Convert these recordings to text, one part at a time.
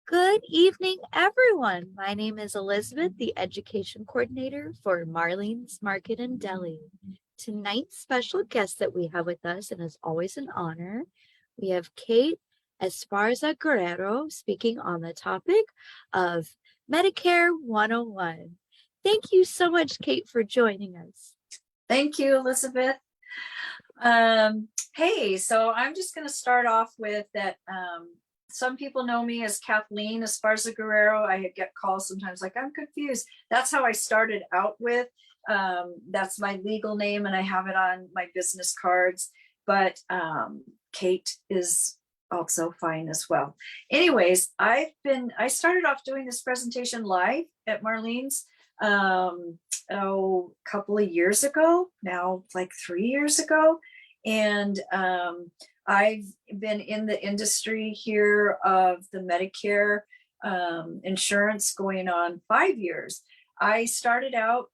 Good evening, everyone. My name is Elizabeth, the Education Coordinator for Marlene's Market and Deli. Tonight's special guest that we have with us, and is always an honor, we have Kate Esparza-Guerrero speaking on the topic of Medicare 101. Thank you so much, Kate, for joining us. Thank you, Elizabeth. Hey, so I'm just going to start off with that. Some people know me as Kathleen Esparza-Guerrero. I get calls sometimes like, I'm confused. That's how I started out with. That's my legal name, and I have it on my business cards. But Kate is also fine as well. Anyways, I started off doing this presentation live at Marlene's a couple of years ago, now like 3 years ago. And I've been in the industry here of the Medicare insurance going on 5 years. I started out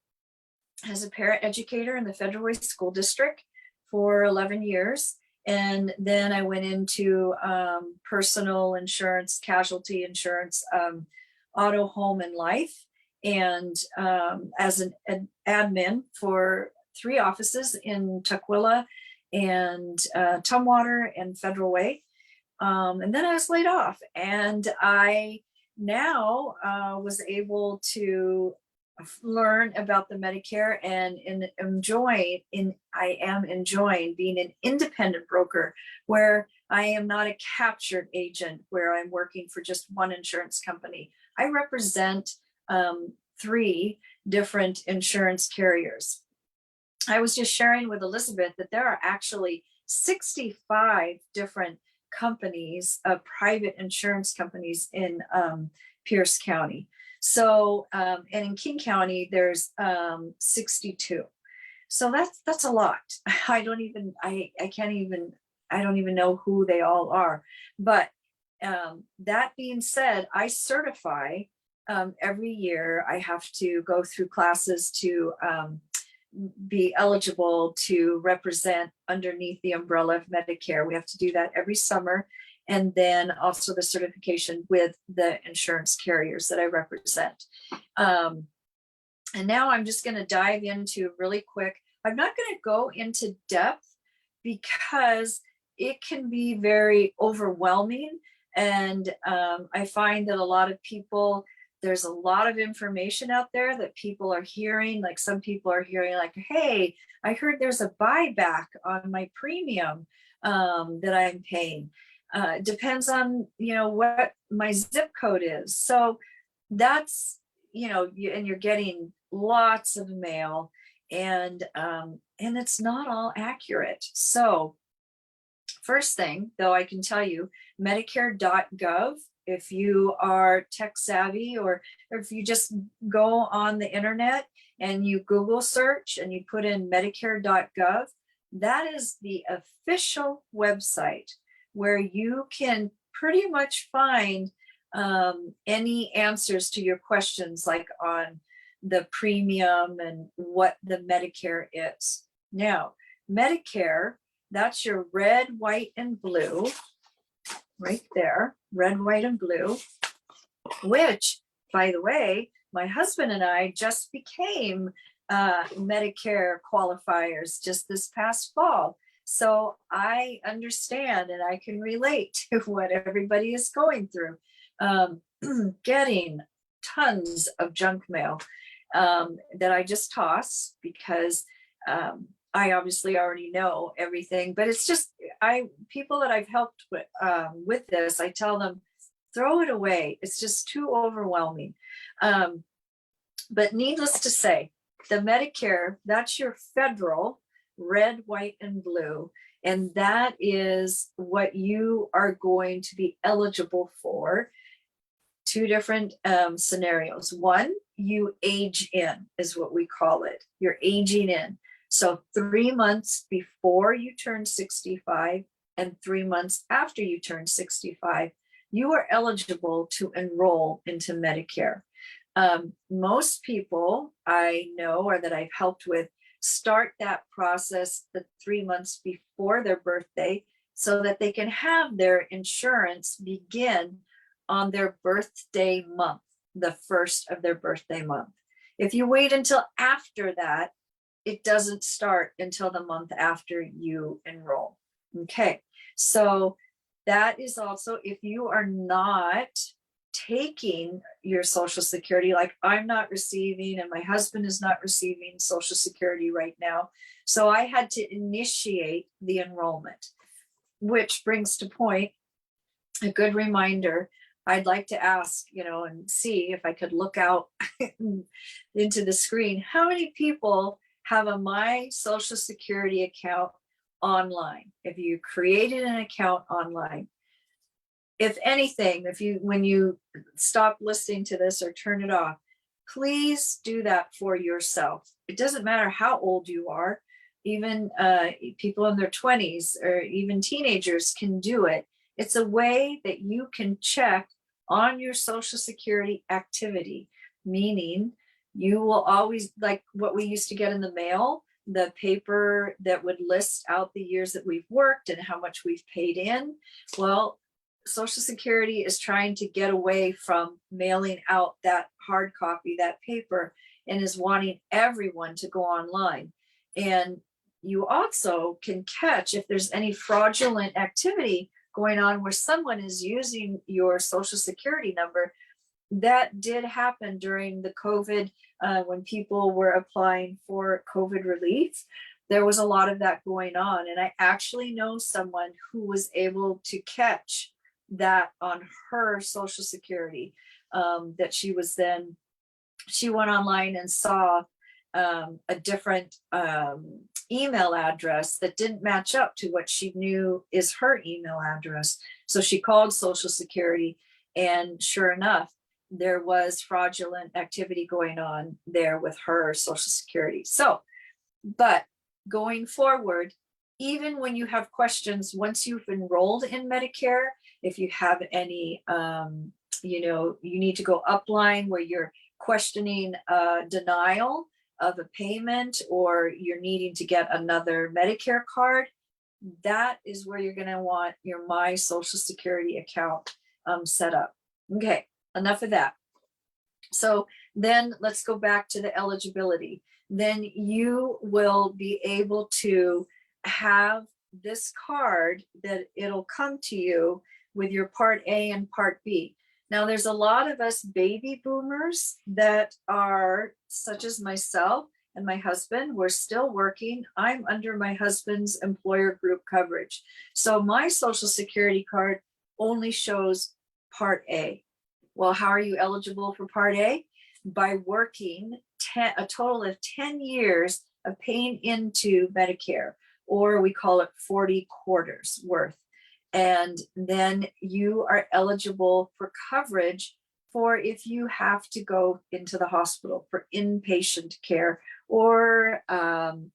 as a paraeducator in the Federal Way School District for 11 years. And then I went into personal insurance, casualty insurance, auto, home, and life. And as an admin for 3 offices in Tukwila and Tumwater and Federal Way. And then I was laid off, and I now was able to learn about the Medicare and I am enjoying being an independent broker, where I am not a captured agent where I'm working for just one insurance company. I represent 3 different insurance carriers. I was just sharing with Elizabeth that there are actually 65 different companies, private insurance companies in Pierce County. So, and in King County, there's 62. So that's a lot. I don't even know who they all are. But that being said, I certify every year. I have to go through classes to be eligible to represent underneath the umbrella of Medicare. We have to do that every summer. And then also the certification with the insurance carriers that I represent. And now I'm just going to dive into really quick. I'm not going to go into depth because it can be very overwhelming. And I find that a lot of people, there's a lot of information out there that people are hearing. Like some people are hearing like, hey, I heard there's a buyback on my premium that I'm paying. Depends on, what my zip code is. So that's, and you're getting lots of mail, and it's not all accurate. So first thing, though, I can tell you, Medicare.gov, if you are tech savvy, or if you just go on the internet and you Google search and you put in Medicare.gov, that is the official website where you can pretty much find any answers to your questions, like on the premium and what the Medicare is. Now, Medicare, that's your red, white, and blue, right there, red, white, and blue, which, by the way, my husband and I just became Medicare qualifiers just this past fall. So I understand and I can relate to what everybody is going through. Getting tons of junk mail that I just toss because I obviously already know everything, but it's just, people that I've helped with this, I tell them, throw it away. It's just too overwhelming. But needless to say, the Medicare, that's your federal red, white, and blue. And that is what you are going to be eligible for. 2 different scenarios. One, you age in, is what we call it. You're aging in. So 3 months before you turn 65 and 3 months after you turn 65, you are eligible to enroll into Medicare. Most people I know, or that I've helped with, start that process the 3 months before their birthday so that they can have their insurance begin on their birthday month, the first of their birthday month. If you wait until after that, it doesn't start until the month after you enroll. Okay, so that is also if you are not taking your Social Security, like I'm not receiving and my husband is not receiving Social Security right now. So I had to initiate the enrollment, which brings to point a good reminder. I'd like to ask, and see if I could look out into the screen. How many people have a My Social Security account online? If you created an account online, if anything, when you stop listening to this or turn it off, please do that for yourself. It doesn't matter how old you are. Even people in their 20s or even teenagers can do it. It's a way that you can check on your Social Security activity, meaning you will always, like what we used to get in the mail, the paper that would list out the years that we've worked and how much we've paid in. Well, Social Security is trying to get away from mailing out that hard copy, that paper, and is wanting everyone to go online. And you also can catch if there's any fraudulent activity going on where someone is using your Social Security number. That did happen during the COVID, when people were applying for COVID relief. There was a lot of that going on. And I actually know someone who was able to catch that on her Social Security, that she went online and saw a different email address that didn't match up to what she knew is her email address. So she called Social Security, and sure enough, there was fraudulent activity going on there with her Social Security. So, but going forward, even when you have questions, once you've enrolled in Medicare, if you have any, you need to go upline where you're questioning denial of a payment, or you're needing to get another Medicare card, that is where you're going to want your My Social Security account set up. Okay, enough of that. So then let's go back to the eligibility. Then you will be able to have this card that it'll come to you with your Part A and Part B. Now, there's a lot of us baby boomers that are, such as myself and my husband, we're still working. I'm under my husband's employer group coverage. So my Social Security card only shows Part A. Well, how are you eligible for Part A? By working a total of 10 years of paying into Medicare, or we call it 40 quarters worth. And then you are eligible for coverage for if you have to go into the hospital for inpatient care, or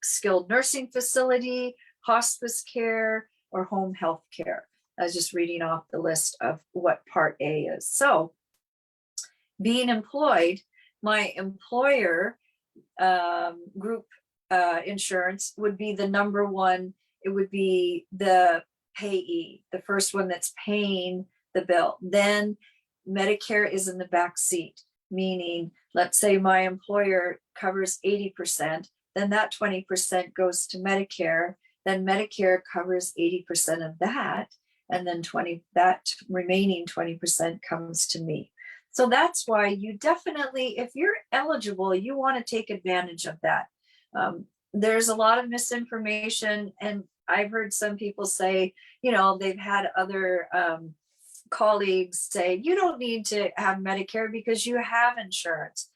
skilled nursing facility, hospice care, or home health care. I was just reading off the list of what Part A is. So being employed, my employer group insurance would be the number one. It would be the payee, the first one that's paying the bill. Then Medicare is in the back seat, meaning, let's say my employer covers 80%, then that 20% goes to Medicare, then Medicare covers 80% of that, and then that remaining 20% comes to me. So that's why you definitely, if you're eligible, you want to take advantage of that. There's a lot of misinformation, and I've heard some people say, they've had other colleagues say, you don't need to have Medicare because you have insurance.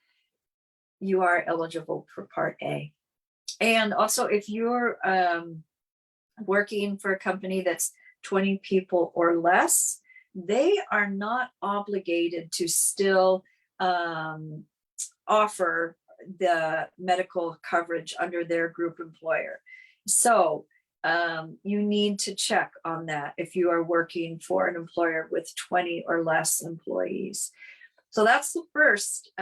You are eligible for Part A. And also, if you're working for a company that's 20 people or less, they are not obligated to still offer the medical coverage under their group employer. So you need to check on that if you are working for an employer with 20 or less employees. So that's the first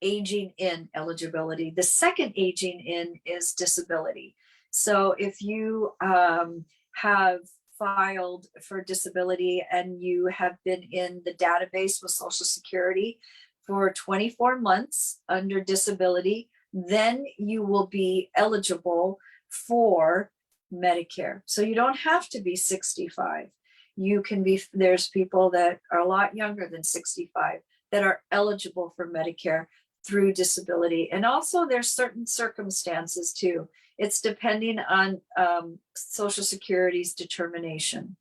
aging in eligibility. The second aging in is disability. So if you have filed for disability and you have been in the database with Social Security for 24 months under disability, then you will be eligible for Medicare. So you don't have to be 65. You can be, there's people that are a lot younger than 65 that are eligible for Medicare through disability. And also there's certain circumstances too. It's depending on Social Security's determination.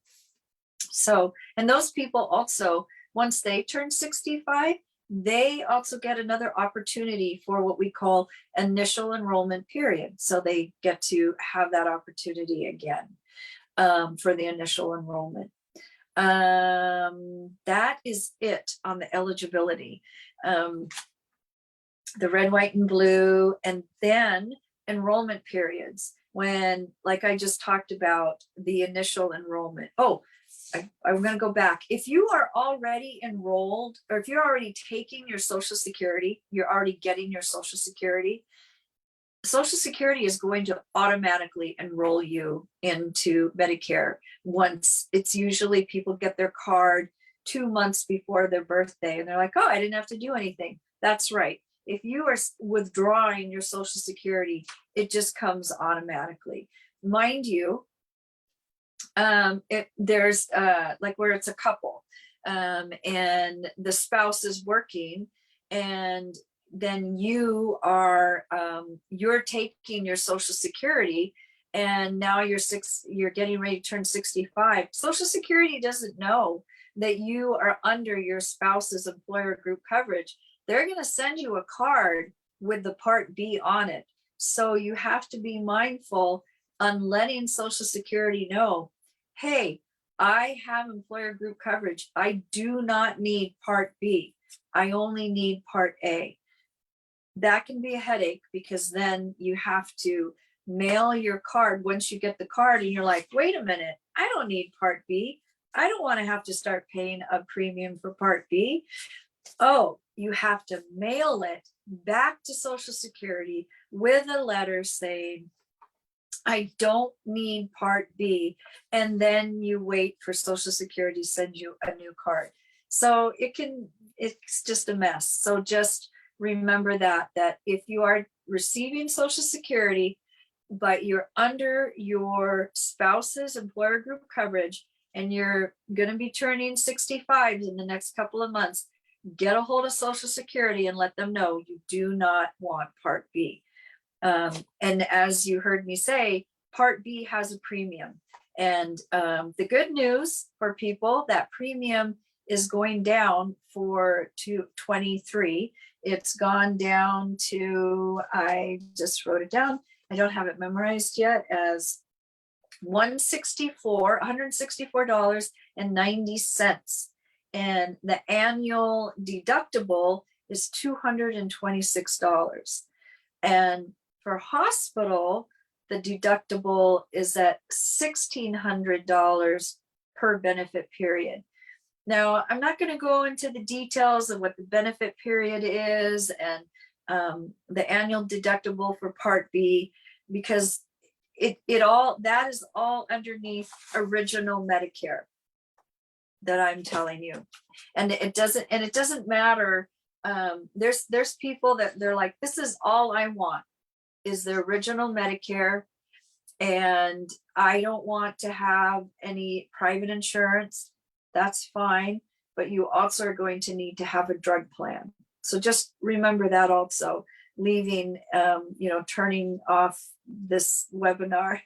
So, and those people also, once they turn 65, they also get another opportunity for what we call initial enrollment period. So they get to have that opportunity again for the initial enrollment. That is it on the eligibility. The red, white, and blue, and then enrollment periods when, like I just talked about, the initial enrollment. Oh, I'm going to go back. If you are already enrolled, or if you're already taking your Social Security, you're already getting your Social Security, Social Security is going to automatically enroll you into Medicare. Once, it's usually people get their card 2 months before their birthday and they're like, oh, I didn't have to do anything. That's right. If you are withdrawing your Social Security, it just comes automatically. Mind you, there's like where it's a couple and the spouse is working, and then you are you're taking your Social Security, and now you're getting ready to turn 65. Social Security doesn't know that you are under your spouse's employer group coverage. They're going to send you a card with the Part B on it. So you have to be mindful on letting Social Security know, hey, I have employer group coverage. I do not need Part B. I only need Part A. That can be a headache because then you have to mail your card once you get the card and you're like, wait a minute, I don't need Part B. I don't want to have to start paying a premium for Part B. Oh, you have to mail it back to Social Security with a letter saying, I don't need Part B. And then you wait for Social Security to send you a new card. So it's just a mess. So just remember that if you are receiving Social Security, but you're under your spouse's employer group coverage, and you're going to be turning 65 in the next couple of months, get a hold of Social Security and let them know you do not want Part B. And as you heard me say, Part B has a premium. And the good news for people, that premium is going down for 23. It's gone down to, I just wrote it down, I don't have it memorized yet, as $164.90. And the annual deductible is $226. And for hospital, the deductible is at $1,600 per benefit period. Now, I'm not going to go into the details of what the benefit period is and the annual deductible for Part B, because that is all underneath original Medicare that I'm telling you. And it doesn't matter. There's people that they're like, this is all I want is the original Medicare, and I don't want to have any private insurance. That's fine, but you also are going to need to have a drug plan. So just remember that also, leaving, turning off this webinar,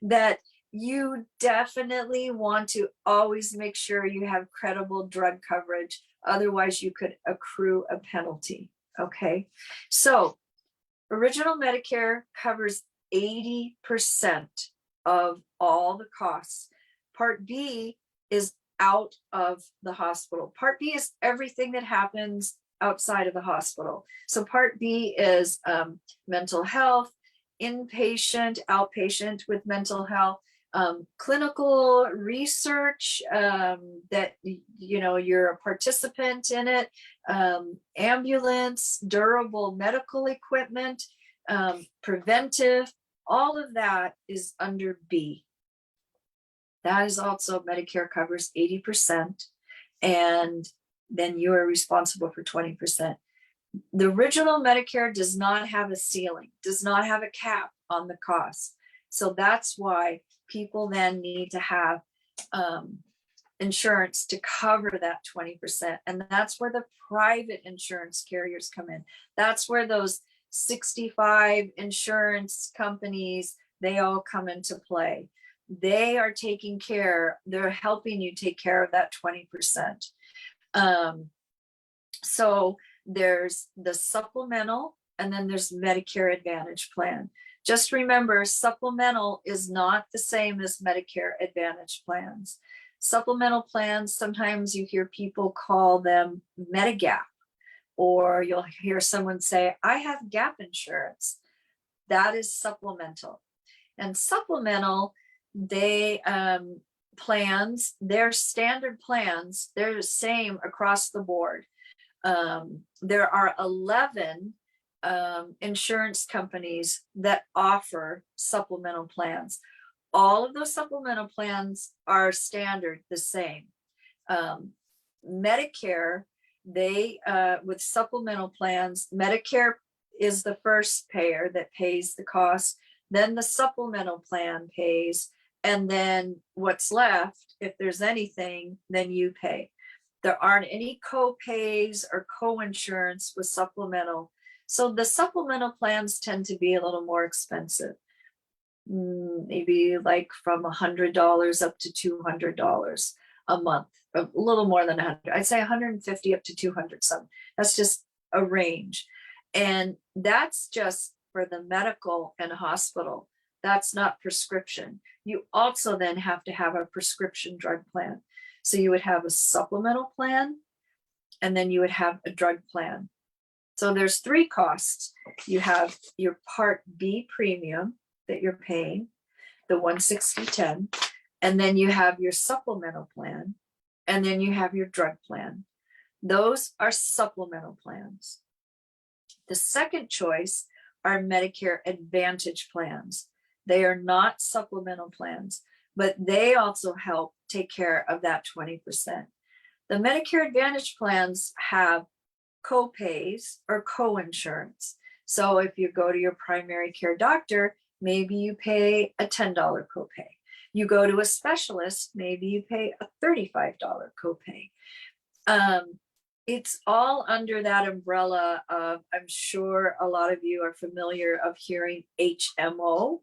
that you definitely want to always make sure you have credible drug coverage. Otherwise, you could accrue a penalty. Okay, so original Medicare covers 80% of all the costs. Part B is out of the hospital. Part B is everything that happens outside of the hospital. So Part B is mental health, inpatient, outpatient with mental health, clinical research that you're a participant in it, ambulance, durable medical equipment, preventive, all of that is under B. That is also Medicare covers 80%, and then you are responsible for 20%. The original Medicare does not have a ceiling, does not have a cap on the cost. So that's why people then need to have insurance to cover that 20%. And that's where the private insurance carriers come in. That's where those 65 insurance companies, they all come into play. They are taking care, they're helping you take care of that 20%. So there's the supplemental, and then there's Medicare Advantage plan. Just remember, supplemental is not the same as Medicare Advantage plans. Supplemental plans, sometimes you hear people call them Medigap, or you'll hear someone say, I have gap insurance. That is supplemental. And supplemental, they plans, they're standard plans, they're the same across the board. There are 11 insurance companies that offer supplemental plans. All of those supplemental plans are standard, the same. Medicare, they with supplemental plans, Medicare is the first payer that pays the cost, then the supplemental plan pays, and then what's left, if there's anything, then you pay. There aren't any co-pays or co-insurance with supplemental. So the supplemental plans tend to be a little more expensive, maybe like from $100 up to $200 a month, a little more than 100. I'd say 150 up to 200 some. That's just a range. And that's just for the medical and hospital. That's not prescription. You also then have to have a prescription drug plan. So you would have a supplemental plan, and then you would have a drug plan. So there's three costs. You have your Part B premium that you're paying, the 160.10, and then you have your supplemental plan, and then you have your drug plan. Those are supplemental plans. The second choice are Medicare Advantage plans. They are not supplemental plans, but they also help take care of that 20%. The Medicare Advantage plans have co-pays or co-insurance. So if you go to your primary care doctor, maybe you pay a $10 copay. You go to a specialist, maybe you pay a $35 copay. It's all under that umbrella of, I'm sure a lot of you are familiar of hearing HMO.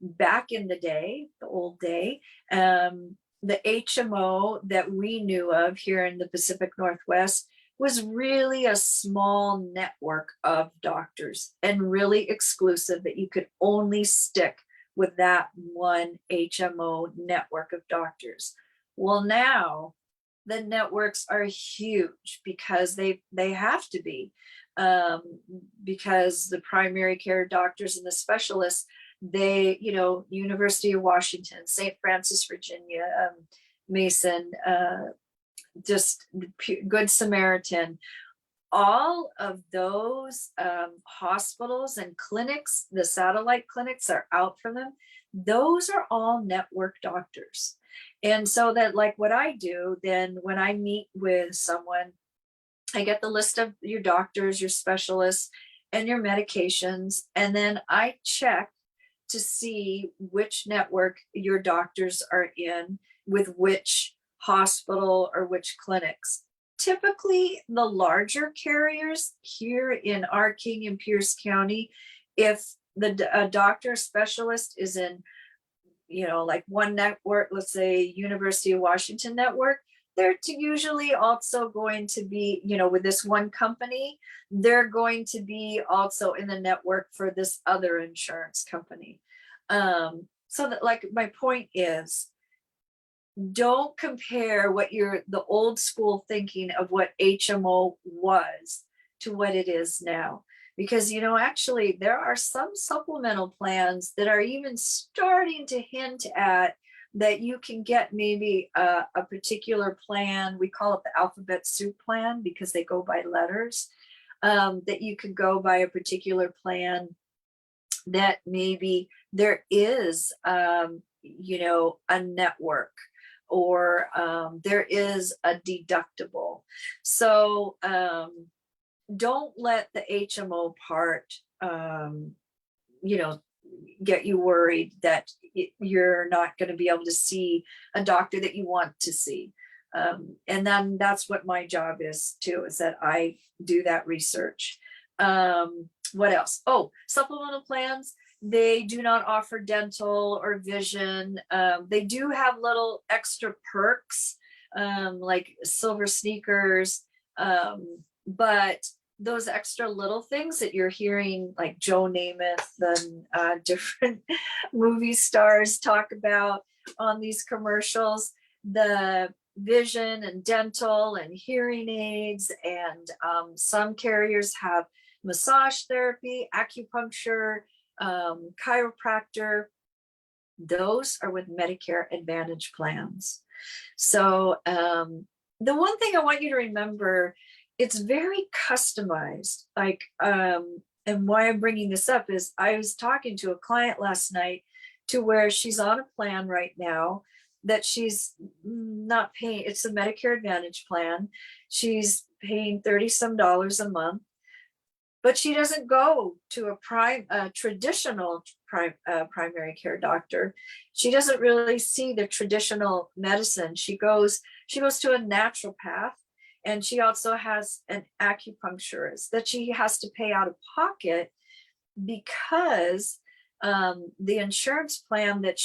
Back in the day, the old day, the HMO that we knew of here in the Pacific Northwest was really a small network of doctors, and really exclusive, that you could only stick with that one HMO network of doctors. Well, now the networks are huge because they have to be, because the primary care doctors and the specialists, they, University of Washington, St. Francis, Virginia, Mason, just Good Samaritan, all of those hospitals and clinics, the satellite clinics are out for them. Those are all network doctors. And so that, like what I do, then when I meet with someone, I get the list of your doctors, your specialists, and your medications. And then I check to see which network your doctors are in, with which hospital or which clinics. Typically, the larger carriers here in our King and Pierce County, if the doctor specialist is in, like one network, let's say University of Washington network, they're usually also going to be, with this one company, they're going to be also in the network for this other insurance company. So that, like, my point is, don't compare what the old school thinking of what HMO was to what it is now. Because, actually there are some supplemental plans that are even starting to hint at that you can get maybe a particular plan. We call it the alphabet soup plan because they go by letters, that you could go by a particular plan that maybe there is, a network, or there is a deductible. So don't let the HMO part, get you worried that you're not going to be able to see a doctor that you want to see. And then that's what my job is too, is that I do that research. What else? Oh, supplemental plans. They do not offer dental or vision. They do have little extra perks, like silver sneakers. But those extra little things that you're hearing, like Joe Namath and different movie stars talk about on these commercials, the vision and dental and hearing aids, and some carriers have massage therapy, acupuncture, chiropractor. Those are with Medicare Advantage plans. So the one thing I want you to remember, it's very customized. Like, and why I'm bringing this up is I was talking to a client last night to where she's on a plan right now that she's not paying. It's a Medicare Advantage plan. She's paying $30 some a month, but she doesn't go to a traditional primary care doctor. She doesn't really see the traditional medicine. She goes to a naturopath, and she also has an acupuncturist that she has to pay out of pocket, because the insurance plan that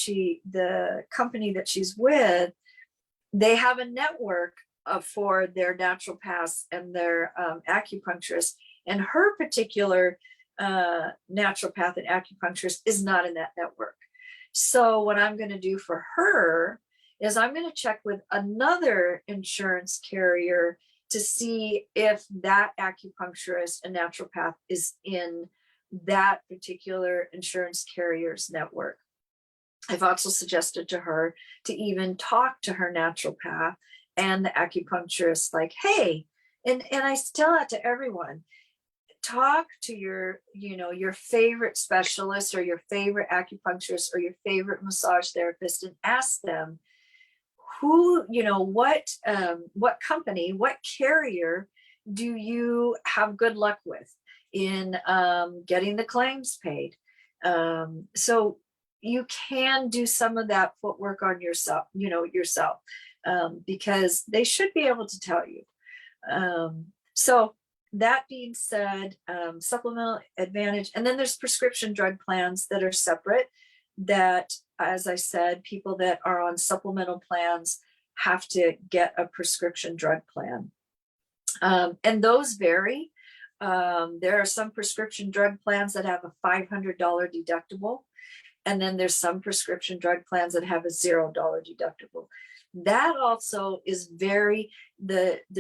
the company that she's with, they have a network for their naturopaths and their acupuncturists, and her particular naturopath and acupuncturist is not in that network. So what I'm going to do for her is I'm going to check with another insurance carrier to see if that acupuncturist and naturopath is in that particular insurance carrier's network. I've also suggested to her to even talk to her naturopath and the acupuncturist, like, hey, and I tell that to everyone, talk to your favorite specialist or your favorite acupuncturist or your favorite massage therapist, and ask them who, what company, what carrier do you have good luck with in getting the claims paid. So you can do some of that footwork on yourself, because they should be able to tell you. So that being said, supplemental advantage, and then there's prescription drug plans that are separate, that, as I said, people that are on supplemental plans have to get a prescription drug plan. And those vary. There are some prescription drug plans that have a $500 deductible. And then there's some prescription drug plans that have a $0 deductible. That also is the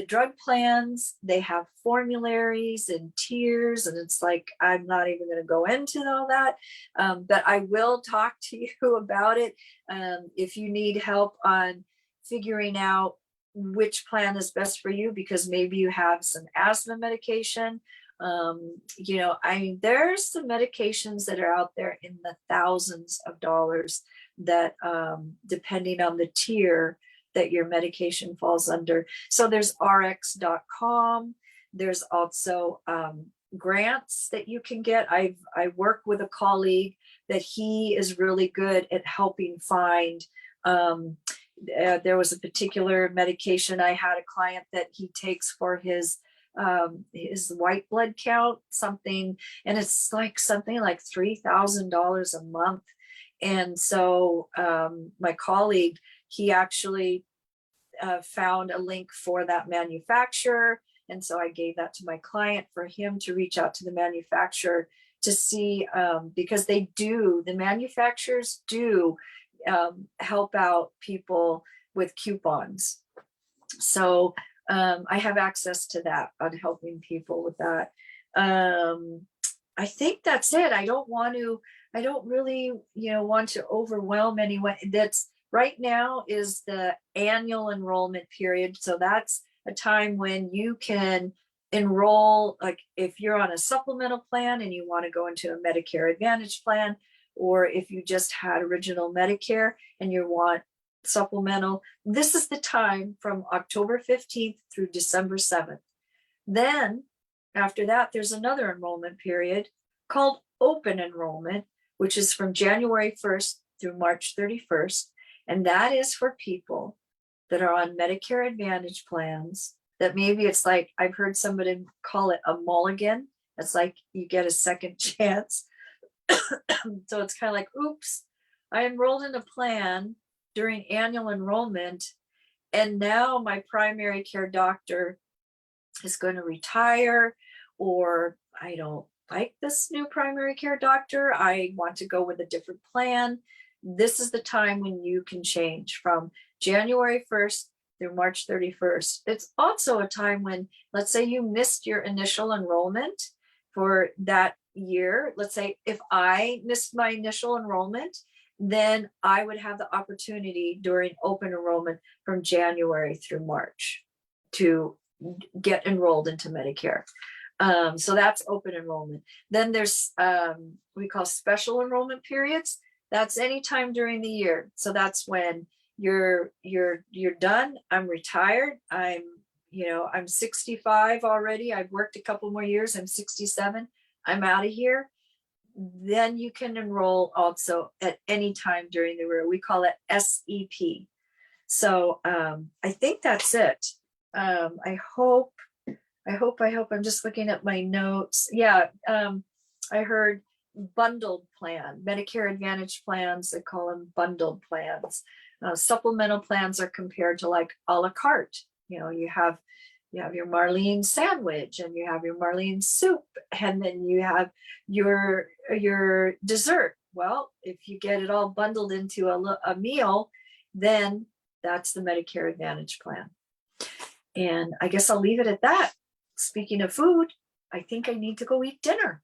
drug plans, they have formularies and tiers, and it's like, I'm not even going to go into all that, but I will talk to you about it if you need help on figuring out which plan is best for you, because maybe you have some asthma medication. There's some medications that are out there in the thousands of dollars that, depending on the tier that your medication falls under. So there's rx.com. There's also grants that you can get. I work with a colleague that he is really good at helping find. There was a particular medication. I had a client that he takes for his white blood count, something, and it's like something like $3,000 a month. And so my colleague, he actually found a link for that manufacturer, and so I gave that to my client for him to reach out to the manufacturer to see, because the manufacturers do help out people with coupons. So I have access to that on helping people with that. I think that's it. I don't really, want to overwhelm anyone. That's right now is the annual enrollment period. So that's a time when you can enroll, like if you're on a supplemental plan and you want to go into a Medicare Advantage plan, or if you just had original Medicare and you want supplemental, this is the time from October 15th through December 7th. Then after that, there's another enrollment period called open enrollment, which is from January 1st through March 31st. And that is for people that are on Medicare Advantage plans that maybe it's like, I've heard somebody call it a mulligan. It's like you get a second chance. So it's kind of like, oops, I enrolled in a plan during annual enrollment, and now my primary care doctor is going to retire, or I don't like this new primary care doctor. I want to go with a different plan. This is the time when you can change from January 1st through March 31st. It's also a time when, let's say you missed your initial enrollment for that year. Let's say if I missed my initial enrollment, then I would have the opportunity during open enrollment from January through March to get enrolled into Medicare. So that's open enrollment. Then there's we call special enrollment periods. That's any time during the year. So that's when you're done. I'm retired. I'm 65 already. I've worked a couple more years. I'm 67. I'm out of here. Then you can enroll also at any time during the year. We call it SEP. So I think that's it. I hope I'm just looking at my notes. Yeah, I heard bundled plan, Medicare Advantage plans, they call them bundled plans. Supplemental plans are compared to like a la carte. You have your Marlene sandwich, and you have your Marlene soup, and then you have your dessert. Well, if you get it all bundled into a meal, then that's the Medicare Advantage plan. And I guess I'll leave it at that. Speaking of food, I think I need to go eat dinner.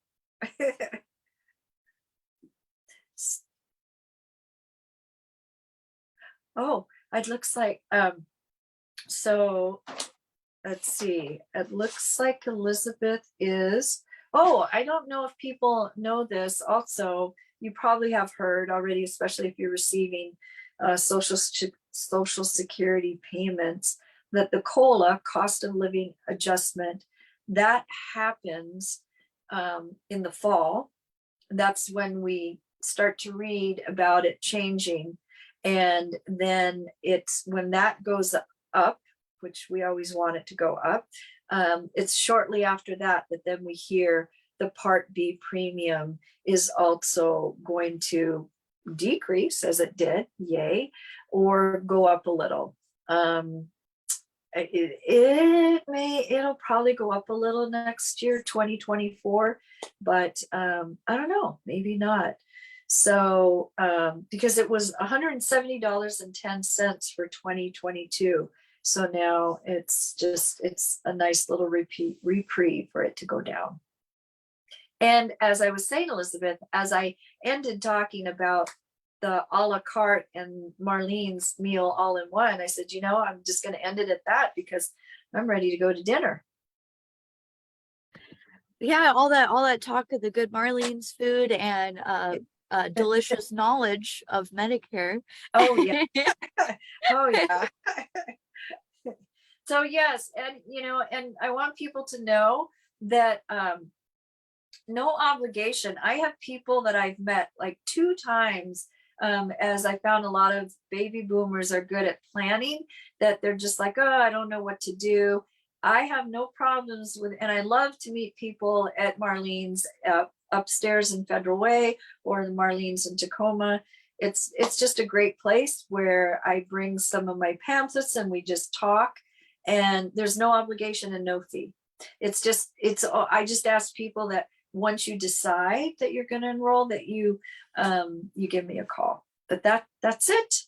Oh, it looks like, so let's see. It looks like Elizabeth is, I don't know if people know this. Also, you probably have heard already, especially if you're receiving Social Security payments, that the COLA, cost of living adjustment, that happens in the fall. That's when we start to read about it changing. And then it's when that goes up, which we always want it to go up. It's shortly after that then we hear the Part B premium is also going to decrease, as it did, yay, or go up a little. It'll probably go up a little next year, 2024, but I don't know, maybe not. So because it was $170.10 for 2022. So now it's a nice little reprieve for it to go down. And as I was saying, Elizabeth, as I ended talking about the a la carte and Marlene's meal all in one, I said, I'm just going to end it at that because I'm ready to go to dinner. Yeah, all that talk of the good Marlene's food and delicious knowledge of Medicare. Oh yeah. Oh yeah. So yes, and and I want people to know that no obligation. I have people that I've met like 2 times, as I found a lot of baby boomers are good at planning, that they're just like, I don't know what to do. I have no problems with, and I love to meet people at Marlene's upstairs in Federal Way or the Marlene's in Tacoma. It's just a great place where I bring some of my pamphlets and we just talk, and there's no obligation and no fee. I just ask people that once you decide that you're going to enroll, that you give me a call. But that's it.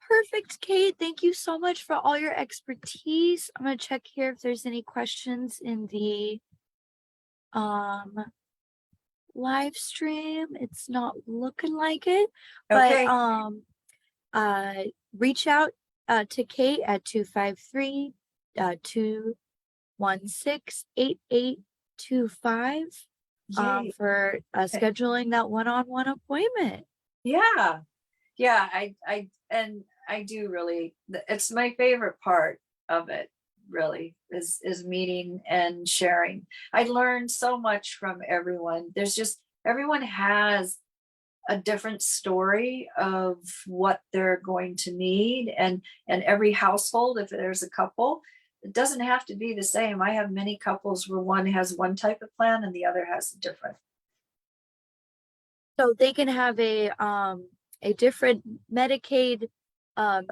Perfect, Kate. Thank you so much for all your expertise. I'm going to check here if there's any questions in the live stream. It's not looking like it. Okay. But reach out to Kate at 253-216-8825. Yay. for scheduling that one-on-one appointment. Yeah. Yeah. I do really, it's my favorite part of it, really, is meeting and sharing. I learned so much from everyone. There's just, everyone has a different story of what they're going to need, and every household, if there's a couple, it doesn't have to be the same. I have many couples where one has one type of plan and the other has a different. So they can have a different Medicaid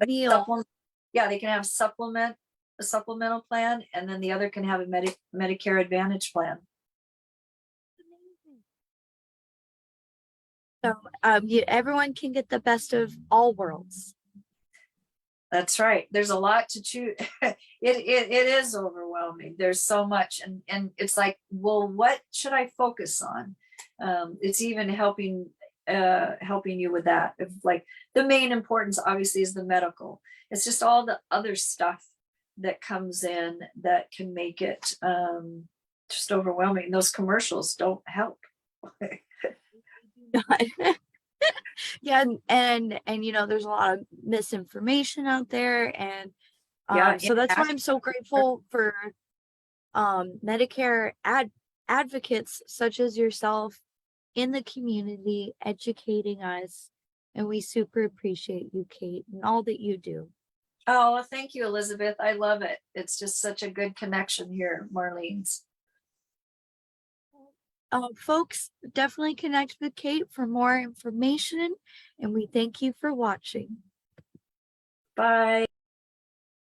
meal. Supplement, yeah, they can have a supplemental plan, and then the other can have a Medicare Advantage plan. So everyone can get the best of all worlds. That's right. There's a lot to choose. It is overwhelming. There's so much, and it's like, well, what should I focus on? It's even helping you with that. If, like, the main importance obviously is the medical. It's just all the other stuff that comes in that can make it just overwhelming. Those commercials don't help. Yeah, and there's a lot of misinformation out there, and Yeah, so that's why I'm so grateful for Medicare advocates such as yourself in the community educating us, and we super appreciate you, Kate, and all that you do. Oh, thank you, Elizabeth. I love it. It's just such a good connection here, Marlene's. Folks, definitely connect with Kate for more information, and we thank you for watching. Bye.